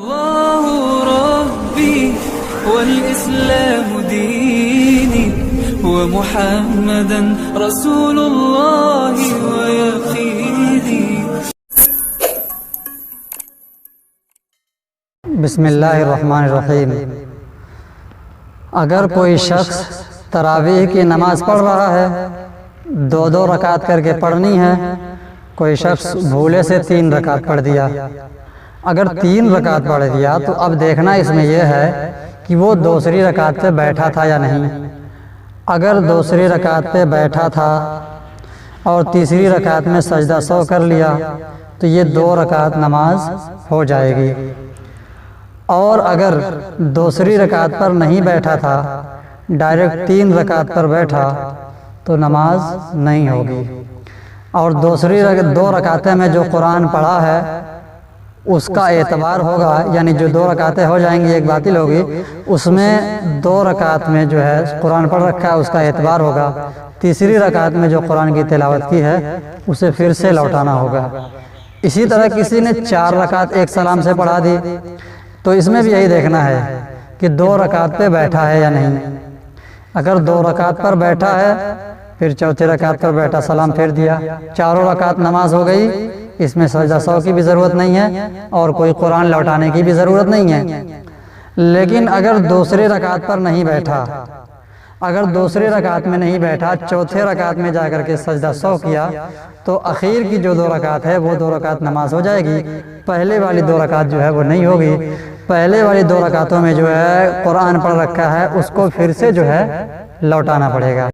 الله ربي والإسلام ديني ومحمدا رسول الله ويقيني. بسم اللہ الرحمن الرحیم. اگر کوئی شخص تراویح کی نماز پڑھ رہا ہے، دو رکعت کر کے پڑھنی ہے. کوئی شخص بھولے سے 3 رکعت پڑھ دیا. اگر 3 رکعت پڑھ دیا تو اب دیکھنا اس میں یہ ہے کہ وہ دوسری رکعت پہ بیٹھا تھا یا نہیں. اگر دوسری رکعت پہ بیٹھا تھا اور تیسری رکعت میں سجدہ سہو کر لیا تو یہ 2 رکعت نماز ہو جائے گی. اور اگر دوسری رکعت پر نہیں بیٹھا تھا، ڈائریکٹ 3 رکعت پر بیٹھا تو نماز نہیں ہوگی. اور دوسری 2 رکعتیں میں جو قرآن پڑھا ہے اس کا اعتبار ہوگا، یعنی جو 2 رکعتیں ہو جائیں گی ایک باطل ہوگی. اس میں 2 رکعت میں جو ہے قرآن پڑھ رکھا ہے اس کا اعتبار ہوگا. تیسری رکعت میں جو قرآن کی تلاوت کی ہے اسے پھر سے لوٹانا ہوگا. اسی طرح کسی نے 4 رکعت ایک سلام سے پڑھا دی تو اس میں بھی یہی دیکھنا ہے کہ 2 رکعت پہ بیٹھا ہے یا نہیں. اگر 2 رکعت پر بیٹھا ہے پھر چوتھی رکعت پر بیٹھا، سلام پھیر دیا، 4 رکعت نماز ہو گئی. اس میں سجدہ سہو کی بھی ضرورت نہیں ہے اور کوئی قرآن لوٹانے کی بھی ضرورت نہیں ہے. لیکن اگر دوسری رکعت پر نہیں بیٹھا، اگر دوسری رکعت میں نہیں بیٹھا، چوتھے رکعت میں جا کر کے سجدہ سہو کیا تو اخیر کی جو 2 رکعت ہے وہ 2 رکعت نماز ہو جائے گی. پہلے والی 2 رکعت جو ہے وہ نہیں ہوگی. پہلے والی 2 رکعتوں میں جو ہے قرآن پڑھ رکھا ہے اس کو پھر سے جو ہے لوٹانا پڑے گا.